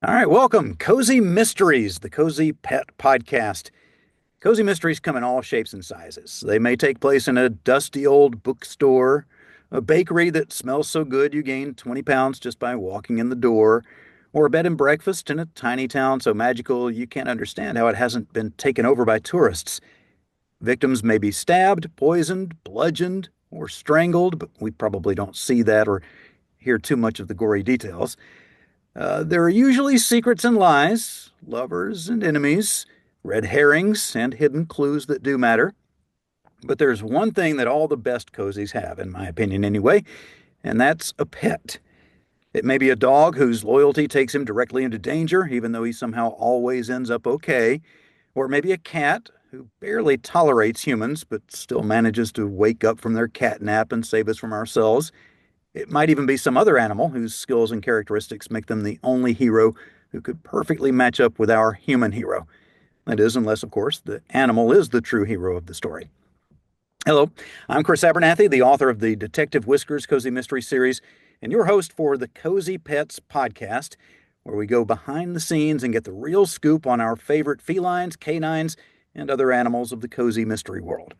All right, welcome. Cozy Mysteries, the Cozy Pet Podcast. Cozy Mysteries come in all shapes and sizes. They may take place in a dusty old bookstore, a bakery that smells so good you gain 20 pounds just by walking in the door, or a bed and breakfast in a tiny town so magical you can't understand how it hasn't been taken over by tourists. Victims may be stabbed, poisoned, bludgeoned, or strangled, but we probably don't see that or hear too much of the gory details. There are usually secrets and lies, lovers and enemies, red herrings, and hidden clues that do matter. But there's one thing that all the best cozies have, in my opinion anyway, and that's a pet. It may be a dog whose loyalty takes him directly into danger, even though he somehow always ends up okay. Or maybe a cat who barely tolerates humans, but still manages to wake up from their cat nap and save us from ourselves. It might even be some other animal whose skills and characteristics make them the only hero who could perfectly match up with our human hero. That is, unless, of course, the animal is the true hero of the story. Hello, I'm Chris Abernathy, the author of the Detective Whiskers Cozy Mystery Series, and your host for the Cozy Pets podcast, where we go behind the scenes and get the real scoop on our favorite felines, canines, and other animals of the cozy mystery world.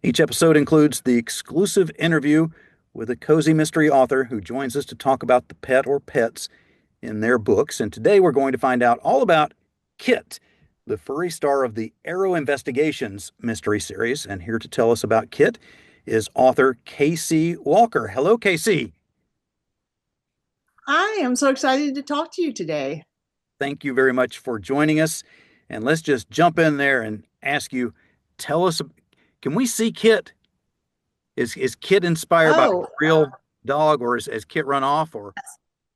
Each episode includes the exclusive interview with a cozy mystery author who joins us to talk about the pet or pets in their books. And today we're going to find out all about Kit, the furry star of the Arrow Investigations mystery series. And here to tell us about Kit is author Casey Walker. Hello, Casey. Hi, I'm so excited to talk to you today. Thank you very much for joining us. And let's just jump in there and ask you, tell us, can we see Kit? Is Kit inspired by a Oh, real dog, or is Kit run off? Or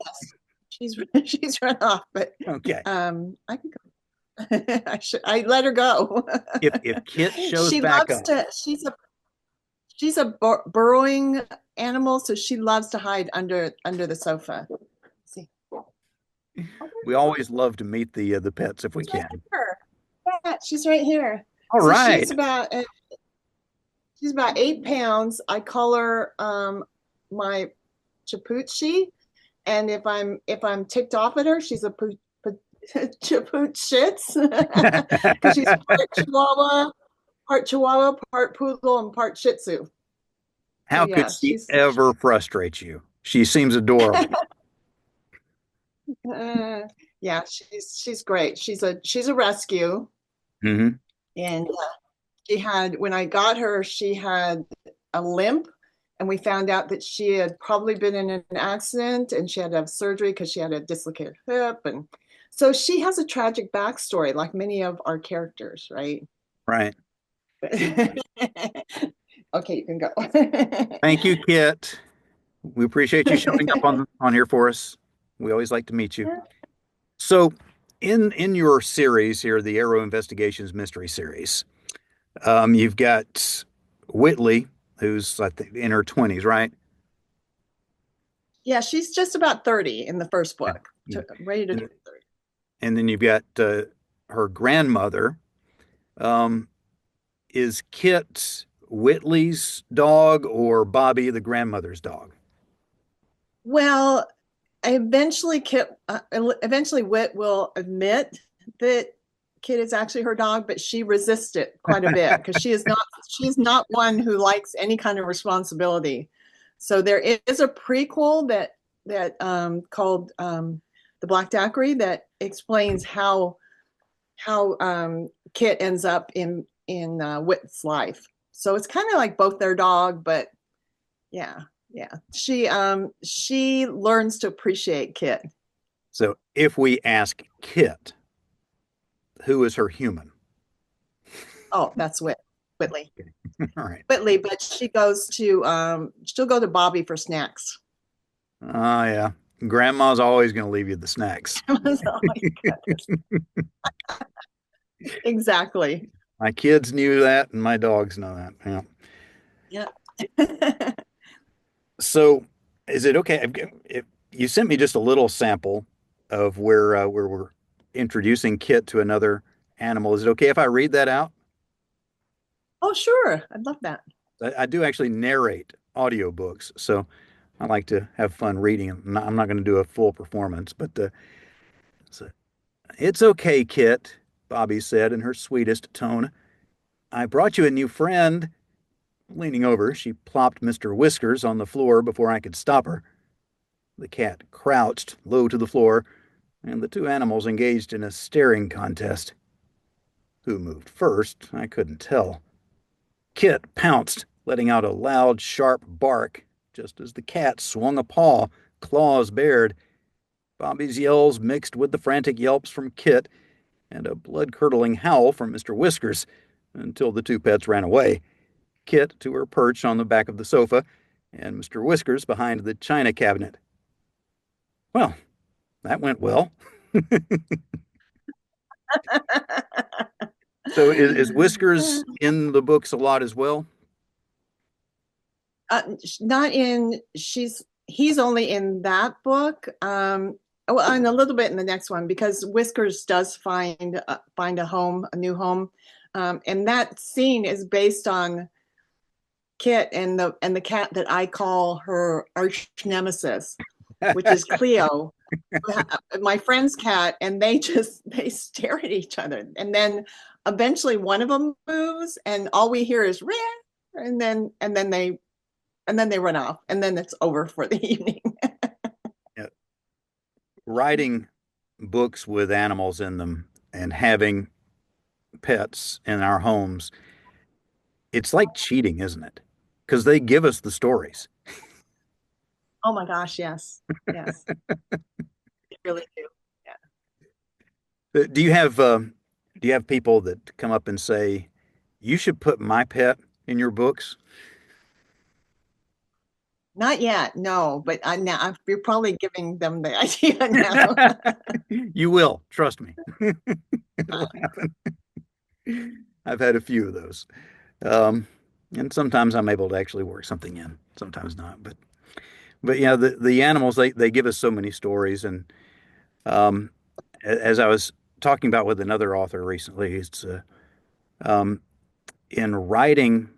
yes, she's she's run off, but okay, I can go. I let her go. if Kit shows She back loves up, to. She's a burrowing animal, so she loves to hide under the sofa. See, we always love to meet the pets if we she's right can. here. Yeah, she's right here. All So right. she's about 8 pounds. I call her my Chapucci. And if I'm ticked off at her, she's a chipooch shits because she's part Chihuahua, part Poodle, and part Shih Tzu. So How could yeah, she ever frustrate you? She seems adorable. uh, yeah, she's great. She's a rescue, Hmm. and she had when I got her, she had a limp, and we found out that she had probably been in an accident, and she had to have surgery because she had a dislocated hip, and so she has a tragic backstory, like many of our characters, right? Right. Okay, you can go. Thank you, Kit. We appreciate you showing up on here for us. We always like to meet you. So, in your series here, the Arrow Investigations Mystery Series, you've got Whitley, who's I think in her 20s, right? Yeah, she's just about 30 in the first Yeah. book, Yeah. ready to And, turn 30. and then you've got her grandmother. Um, is Kit Whitley's dog or Bobbie the grandmother's dog? Well, eventually Whit will admit that Kid is actually her dog, but she resists it quite a bit because she's not one who likes any kind of responsibility. So there is a prequel that called the Black Daiquiri that explains how Kit ends up in Whit's life. So it's kind of like both their dog, but yeah, yeah. She learns to appreciate Kit. So if we ask Kit, who is her human? Oh, that's Whitley. All right. Whitley, but she'll go to Bobbie for snacks. Oh, yeah. Grandma's always going to leave you the snacks. Oh my goodness. Exactly. My kids knew that, and my dogs know that. Yeah. Yeah. So, is it okay if you sent me just a little sample of where we're introducing Kit to another animal? Is it okay if I read that out? Oh, sure. I'd love that. I do actually narrate audiobooks, so I like to have fun reading. I'm not going to do a full performance, but So, it's okay, Kit, Bobbie said in her sweetest tone. I brought you a new friend. Leaning over, she plopped Mr. Whiskers on the floor before I could stop her. The cat crouched low to the floor, and the two animals engaged in a staring contest. Who moved first, I couldn't tell. Kit pounced, letting out a loud, sharp bark, just as the cat swung a paw, claws bared. Bobbie's yells mixed with the frantic yelps from Kit and a blood-curdling howl from Mr. Whiskers until the two pets ran away. Kit to her perch on the back of the sofa, and Mr. Whiskers behind the china cabinet. Well, that went well. So is Whiskers in the books a lot as well? Not in he's only in that book. Well, and a little bit in the next one because Whiskers does find a home, a new home, and that scene is based on Kit and the cat that I call her arch nemesis, which is Cleo, my friend's cat, and they stare at each other, and then eventually one of them moves, and all we hear is "Rah!" and then they run off, and then it's over for the evening. Yeah. Writing books with animals in them and having pets in our homes, it's like cheating, isn't it? Because they give us the stories. Oh my gosh, yes, yes, they really do. Yeah. Do you have people that come up and say, you should put my pet in your books? Not yet, no, but now you're probably giving them the idea now. You will, trust me. It'll happen. I've had a few of those. Um, and sometimes I'm able to actually work something in, sometimes not. But yeah, the animals they give us so many stories, and um, as I was talking about with another author recently, it's um, in writing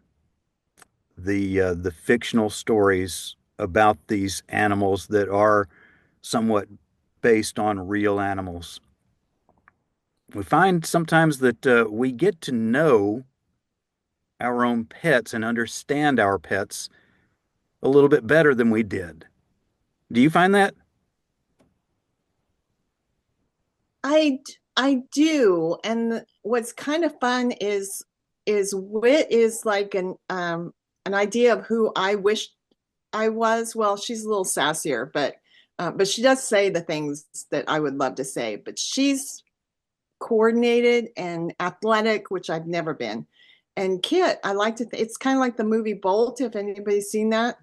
the fictional stories about these animals that are somewhat based on real animals. We find sometimes that we get to know our own pets and understand our pets a little bit better than we did. Do you find that? I do, and what's kind of fun is Whit is like an idea of who I wish I was. Well, she's a little sassier, but she does say the things that I would love to say. But she's coordinated and athletic, which I've never been. And Kit, I like to. It's kind of like the movie Bolt, if anybody's seen that.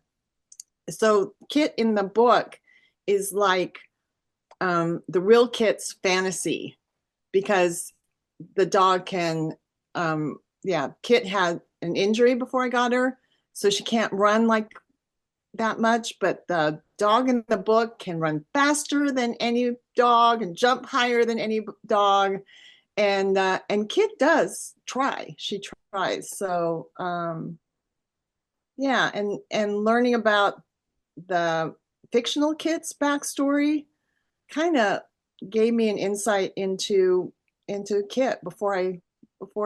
So Kit in the book is like the real Kit's fantasy because the dog can, yeah, Kit had an injury before I got her, so she can't run like that much, but the dog in the book can run faster than any dog and jump higher than any dog. And Kit does try. She tries. So yeah, and learning about the fictional Kit's backstory kind of gave me an insight into Kit before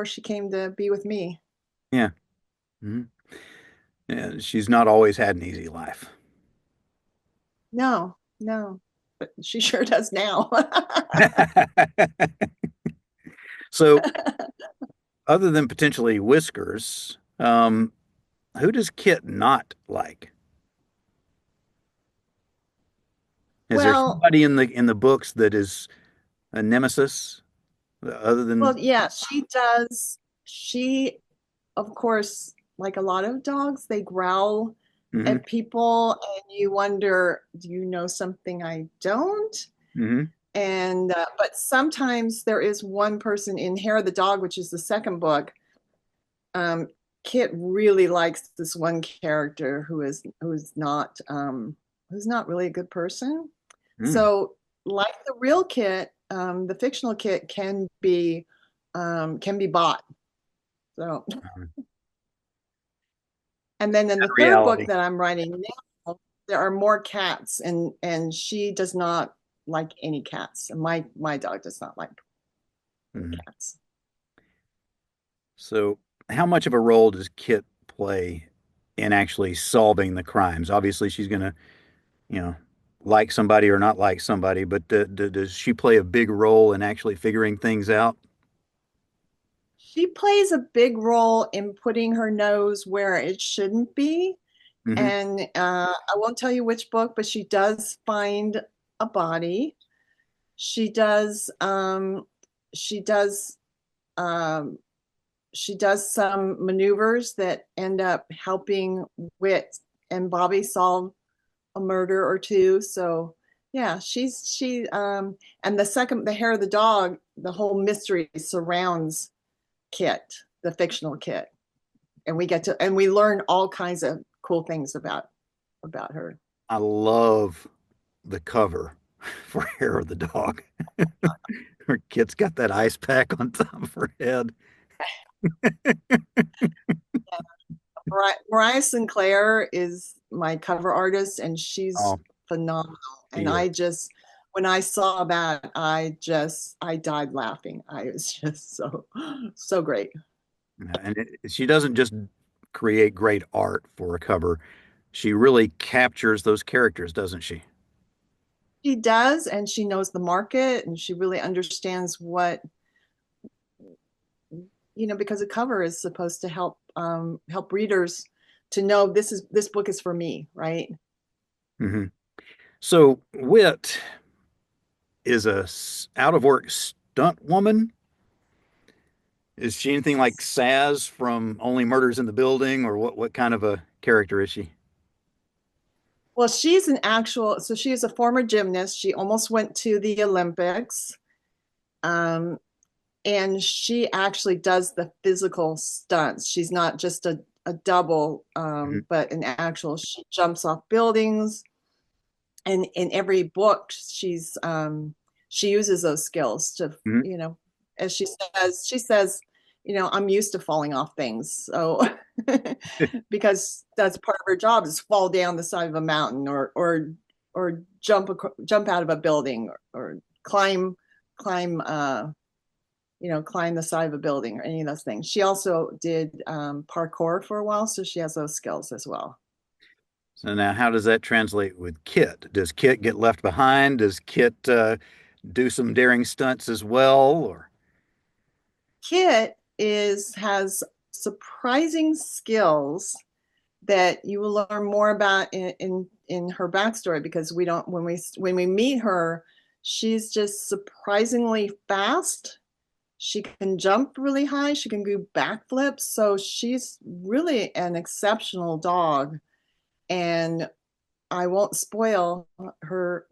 she came to be with me. Yeah. Mhm. Yeah, she's not always had an easy life. No, no, but she sure does now. So, other than potentially Whiskers, who does Kit not like? Is there Well, somebody in the books that is a nemesis other well, than? yeah, she does. She, of course, like a lot of dogs, they growl Hmm. at people, and you wonder, do you know something I don't? Hmm. And but sometimes there is one person in Hair of the Dog, which is the second book. Um, Kit really likes this one character who's not really a good person. Mm. So, like the real Kit, the fictional Kit can be bought. So, and then in the third book Reality. that I'm writing now, there are more cats, and she does not. like any cats. And my dog does not like Mhm. cats. So, how much of a role does Kit play in actually solving the crimes? Obviously, she's going to, you know, like somebody or not like somebody, but does she play a big role in actually figuring things out? She plays a big role in putting her nose where it shouldn't be. Hmm. And I won't tell you which book, but she does find a body. She does she does um, she does some maneuvers that end up helping Whit and Bobbie solve a murder or two. So yeah, she and the hair of the dog, the whole mystery surrounds Kit, the fictional Kit. And we learn all kinds of cool things about her. I love the cover for Hair of the Dog. Her Kit's got that ice pack on top of her head. Mariah Sinclair is my cover artist, and she's Oh, phenomenal. she And is. when I saw that, I died laughing. I was just so great. And she doesn't just create great art for a cover. She really captures those characters, doesn't she? She does, and she knows the market, and she really understands what, because a cover is supposed to help readers to know this book is for me, right? Hmm. So Whit is a out of work stunt woman. Is she anything like Saz from Only Murders in the Building, or what kind of a character is she? Well, so she is a former gymnast. She almost went to the Olympics. Um, and she actually does the physical stunts. She's not just a double, Hmm. but an actual, she jumps off buildings. And in every book, she uses those skills to, Hmm. you know, as she says, I'm used to falling off things. So because that's part of her job is fall down the side of a mountain or jump out of a building or climb climb the side of a building or any of those things. She also did parkour for a while, so she has those skills as well. So now, how does that translate with Kit? Does Kit get left behind? Does Kit do some daring stunts as well? Or Kit is has surprising skills that you will learn more about in her backstory because we don't when we meet her, she's just surprisingly fast. She can jump really high. She can do backflips. So she's really an exceptional dog. And I won't spoil her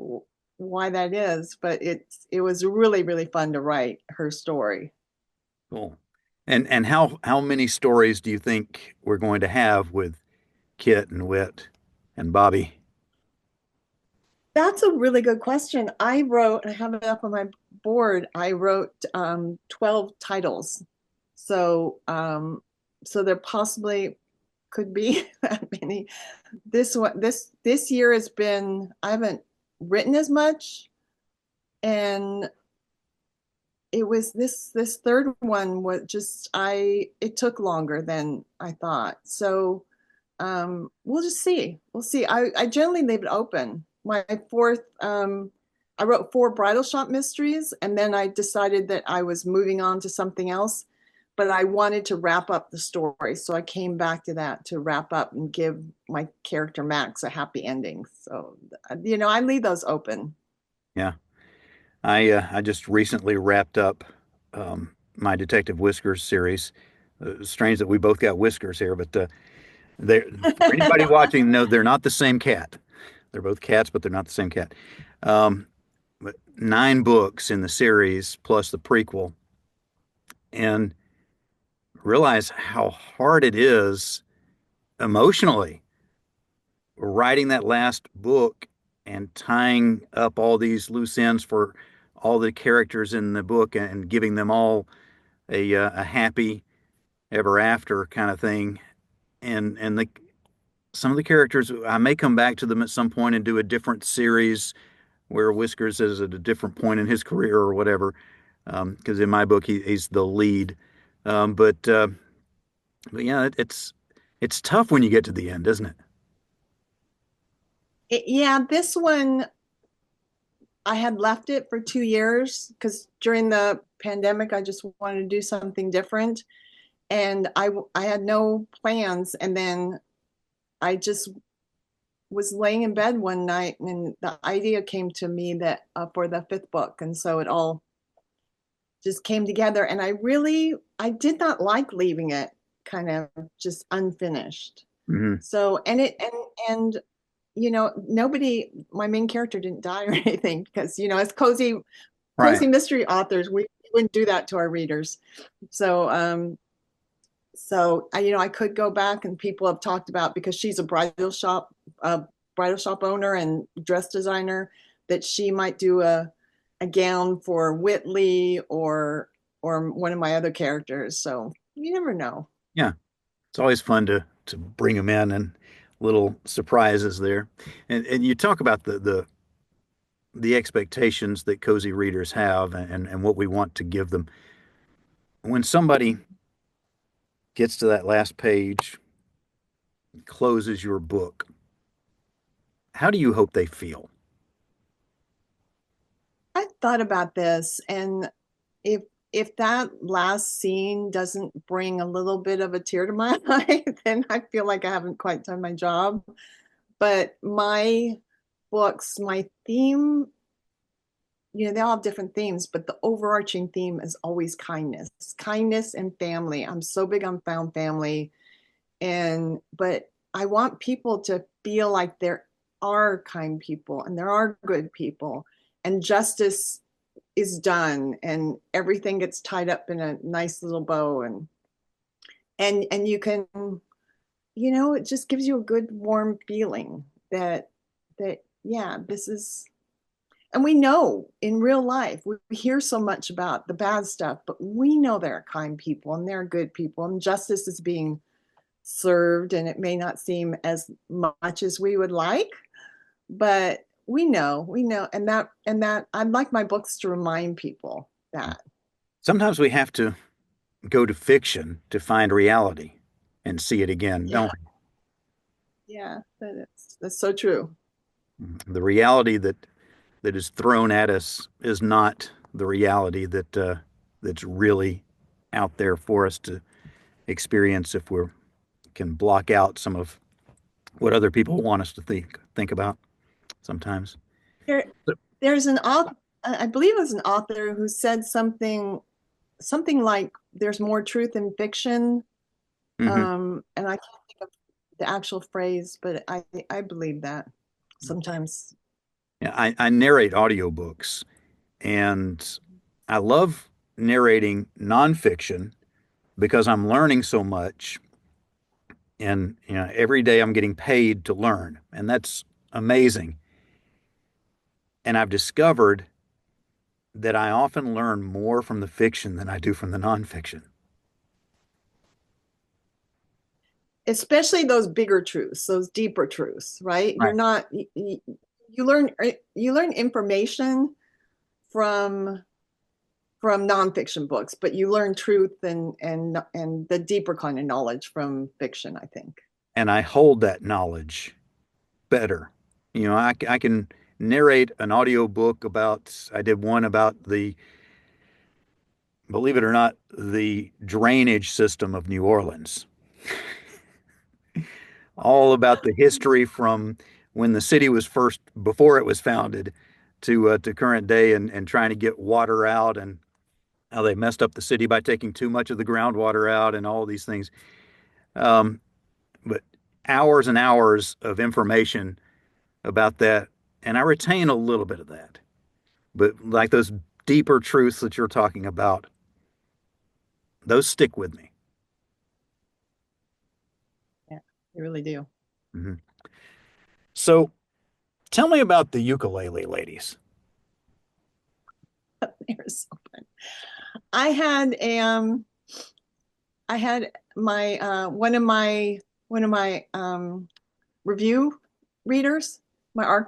why that is, but it was really really fun to write her story. cool. And how many stories do you think we're going to have with Kit and Whit and Bobbie? That's a really good question. I have it up on my board. I wrote 12 titles. So so there possibly could be that many. This year has been I haven't written as much, and it was this third one was just I it took longer than I thought. So we'll just see. We'll see. I generally leave it open. My fourth I wrote four bridal shop mysteries and then I decided that I was moving on to something else, but I wanted to wrap up the story. So I came back to that to wrap up and give my character Max a happy ending. So I leave those open. Yeah. I just recently wrapped up my Detective Whiskers series. Strange that we both got whiskers here, but they for anybody watching, no, they're not the same cat. They're both cats, but they're not the same cat. Um, but 9 books in the series plus the prequel, and realize how hard it is emotionally writing that last book and tying up all these loose ends for all the characters in the book and giving them all a happy ever after kind of thing. And some of the characters I may come back to them at some point and do a different series where Whiskers is at a different point in his career or whatever. Because in my book he's the lead. Um, but uh, but yeah, it's tough when you get to the end, isn't it? Yeah, this one I had left it for 2 years because during the pandemic, I just wanted to do something different. And I had no plans. And then I just was laying in bed one night and the idea came to me that for the fifth book. And so it all just came together. And I did not like leaving it kind of just unfinished. Hmm. So, and nobody, my main character didn't die or anything because, as Right. cozy mystery authors, we wouldn't do that to our readers. So, I could go back and people have talked about because she's a bridal shop owner and dress designer, that she might do a gown for Whitley or one of my other characters. So you never know. Yeah. It's always fun to bring them in and little surprises there. And you talk about the expectations that cozy readers have and what we want to give them. When somebody gets to that last page, closes your book, how do you hope they feel? I thought about this, and if if that last scene doesn't bring a little bit of a tear to my eye, then I feel like I haven't quite done my job. But my books, my theme, they all have different themes, but the overarching theme is always kindness and family. I'm so big on found family, but I want people to feel like there are kind people and there are good people, and justice is done and everything gets tied up in a nice little bow, and you can, it just gives you a good warm feeling that yeah, this is. And we know in real life, we hear so much about the bad stuff, but we know there are kind people and there are good people, and justice is being served. And it may not seem as much as we would like, but we know. And that I'd like my books to remind people that. Sometimes we have to go to fiction to find reality and see it again, Yeah, don't yeah, that's so true. we? The reality that is thrown at us is not the reality that's really out there for us to experience if we can block out some of what other people want us to think about sometimes. There, there's an author, I believe it was an author who said something like there's more truth in fiction. Hmm. And I can't think of the actual phrase, but I believe that sometimes. Yeah, I narrate audiobooks and I love narrating nonfiction because I'm learning so much and every day I'm getting paid to learn and that's amazing. And I've discovered that I often learn more from the fiction than I do from the nonfiction. Especially those bigger truths, those deeper truths, right? You're Right. not you learn information from nonfiction books, but you learn truth and the deeper kind of knowledge from fiction, I think. And I hold that knowledge better. I can narrate an audio book about, I did one about believe it or not, the drainage system of New Orleans, all about the history from when the city was first, before it was founded, to current day and trying to get water out and how they messed up the city by taking too much of the groundwater out and all these things. Um, but hours and hours of information about that. And I retain a little bit of that. But like those deeper truths that you're talking about, those stick with me. Yeah, you really do. Mhm. So tell me about the Ukulele Ladies. They're so fun. I had I had my one of my review readers. my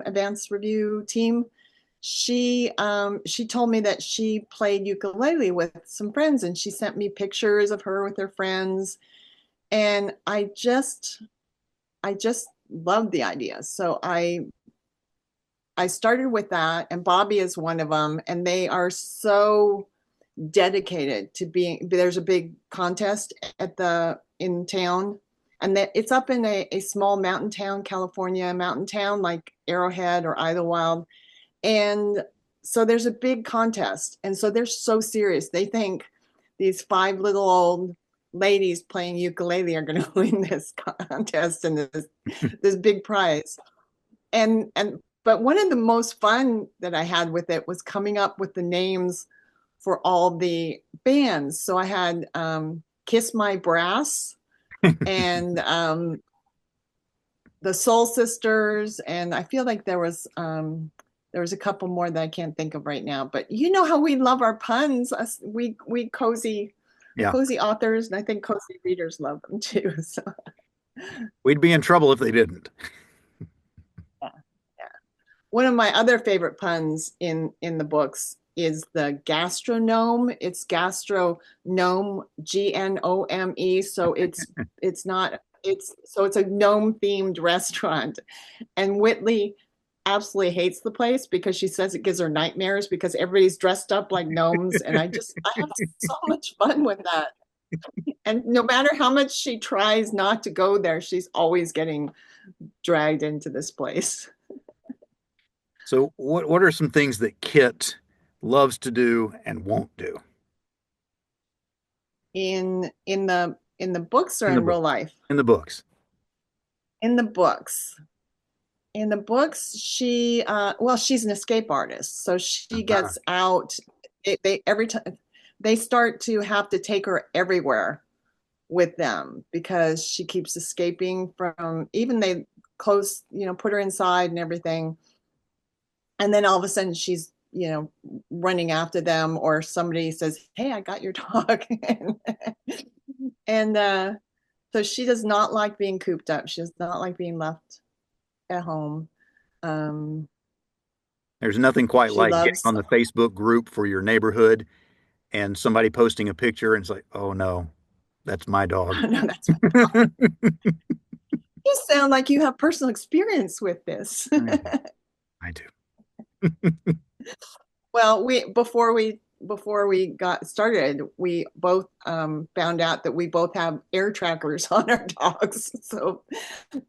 advanced review team, she told me that she played ukulele with some friends, and she sent me pictures of her with her friends, and I just loved the idea. So I started with that, and Bobbie is one of them, and they are so dedicated to being. There's a big contest at the in town, and that it's up in a small mountain town, California mountain town like Arrowhead or Idlewild, and so there's a big contest, and so they're so serious. They think these five little old ladies playing ukulele are going to win this contest and this big prize. And but one of the most fun that I had with it was coming up with the names for all the bands. So I had Kiss My Brass and the Soul Sisters, and I feel like there was a couple more that I can't think of right now. But you know how we love our puns. Us, we Yeah, cozy authors, and I think cozy readers love them too. So we'd be in trouble if they didn't. yeah, yeah. One of my other favorite puns in the books is the gastronome. It's gastronome, GNOME. So it's not it's so it's a gnome themed restaurant. And Whitley absolutely hates the place because she says it gives her nightmares because everybody's dressed up like gnomes. And I have so much fun with that. And no matter how much she tries not to go there, she's always getting dragged into this place. So, what are some things that Kit loves to do and won't do In the books or in the in book? real life? In the books. In the books. In the books, well, she's an escape artist, so she Uh-huh. gets out. They every time they start to have to take her everywhere with them because she keeps escaping from, even they close, put her inside and everything. And then all of a sudden she's, running after them, or somebody says, "Hey, I got your dog." And so she does not like being cooped up. She does not like being left at home. Um, There's nothing quite she like getting loves, on the Facebook group for your neighborhood and somebody posting a picture and it's like, oh no, that's my dog. no, that's, you sound like you have personal experience with this. I do. I do. Well, before we got started, we both found out that we both have air trackers on our dogs. So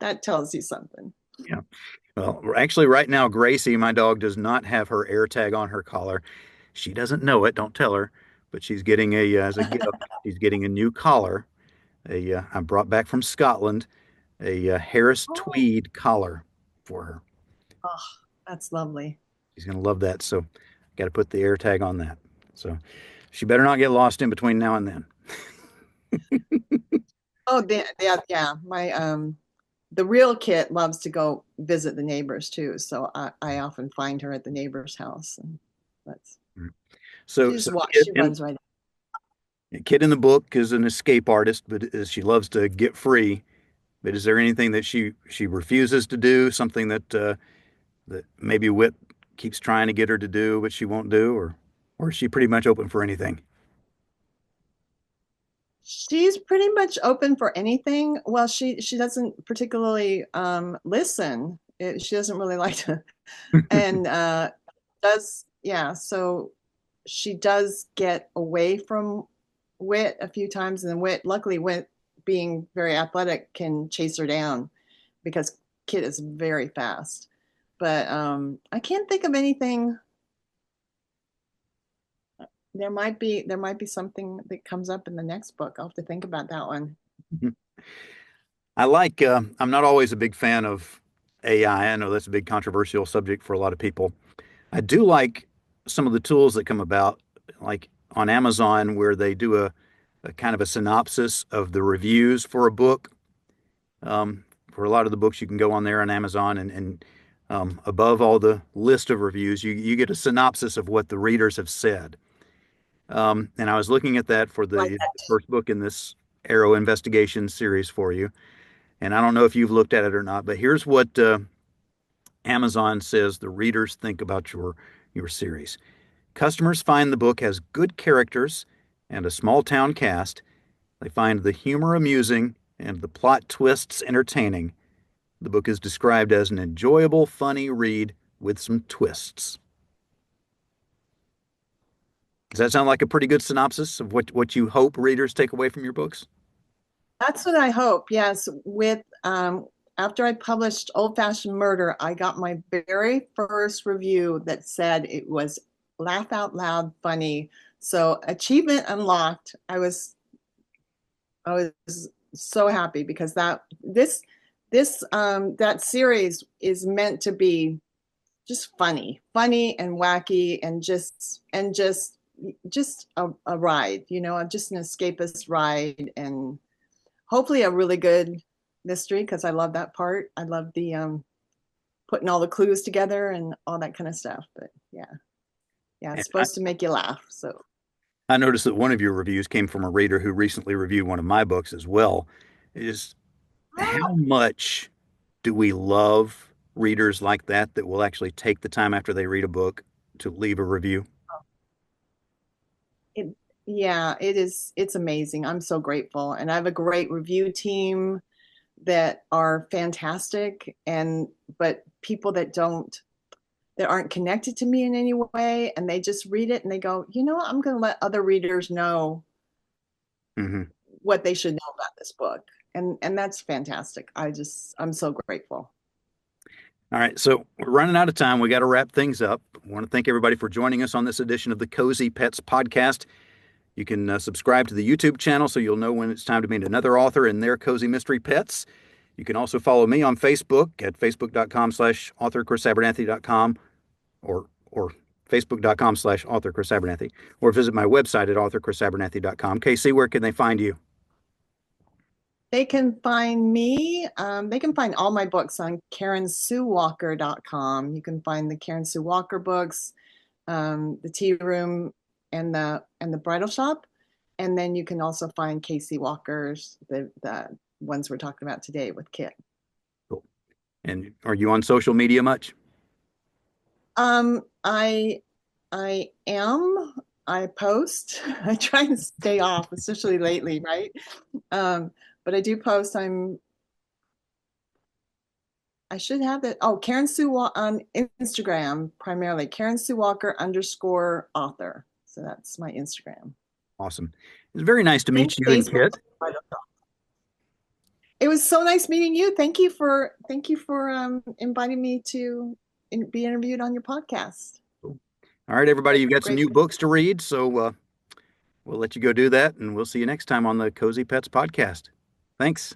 that tells you something. Yeah. Well, actually, right now, Gracie, my dog, does not have her air tag on her collar. She doesn't know it. Don't tell her. But she's getting as a gift, she's getting a new collar. I brought back from Scotland a Harris Oh, tweed collar for her. oh, that's lovely. She's gonna love that. So, got to put the air tag on that. So, she better not get lost in between now and then. Oh, yeah, yeah. The real kit loves to go visit the neighbors too. So I often find her at the neighbor's house, and that's So, so she runs right. Kid in the book is an escape artist, but she loves to get free. But is there anything that she refuses to do? Something that maybe Whit keeps trying to get her to do, but she won't do, or is she pretty much open for anything? She's pretty much open for anything. Well, she doesn't particularly listen. She doesn't really like to, and does yeah. So she does get away from Wit a few times, and then luckily, Wit, being very athletic, can chase her down because Kit is very fast. But I can't think of anything. There might be something that comes up in the next book. I'll have to think about that one. I like. I'm not always a big fan of AI. I know that's a big controversial subject for a lot of people. I do like some of the tools that come about, like on Amazon, where they do a kind of a synopsis of the reviews for a book. For a lot of the books, you can go on there on Amazon and above all the list of reviews, you get a synopsis of what the readers have said. And I was looking at that for Like the that. first book in this Arrow investigation series for you. And I don't know if you've looked at it or not, but here's what Amazon says the readers think about your series. Customers find the book has good characters and a small town cast. They find the humor amusing and the plot twists entertaining. The book is described as an enjoyable, funny read with some twists. Does that sound like a pretty good synopsis of what you hope readers take away from your books? That's what I hope. Yes, with after I published Old Fashioned Murder, I got my very first review that said it was laugh out loud funny. So achievement unlocked. I was so happy because that series is meant to be just funny and wacky and just a ride, just an escapist ride and hopefully a really good mystery because I love that part. I love the putting all the clues together and all that kind of stuff. But yeah, And it's supposed to make you laugh. So I noticed that one of your reviews came from a reader who recently reviewed one of my books as well. Is how much do we love readers like that will actually take the time after they read a book to leave a review? it, yeah, it is. It's amazing. I'm so grateful, and I have a great review team that are fantastic. And but people that aren't connected to me in any way, and they just read it and they go, I'm going to let other readers know Hmm. what they should know about this book. And that's fantastic. I'm so grateful. All right, so we're running out of time. We got to wrap things up. I want to thank everybody for joining us on this edition of the Cozy Pets podcast. You can subscribe to the YouTube channel so you'll know when it's time to meet another author in their cozy mystery pets. You can also follow me on Facebook at facebook.com/author chrisabernathy.com or facebook.com/author chrisabernathy, or visit my website at authorchrisabernathy.com. Casey, where can they find you? They can find me. They can find all my books on KarenSueWalker.com. You can find the Karen Sue Walker books, the Tea Room, and the Bridal Shop. And then you can also find Casey Walker's, the ones we're talking about today with Kit. Cool. And are you on social media much? I am. I post. I try and stay off, especially lately, right? But I do post. I should have that. Oh, Karen Sue on Instagram primarily. Karen Sue Walker _ author. So that's my Instagram. Awesome. It's very nice to And meet you and Facebook. Kit. It was so nice meeting you. Thank you for inviting me to be interviewed on your podcast. Cool. All right, everybody, you've got some Great. new books to read, so we'll let you go do that, and we'll see you next time on the Cozy Pets podcast. Thanks.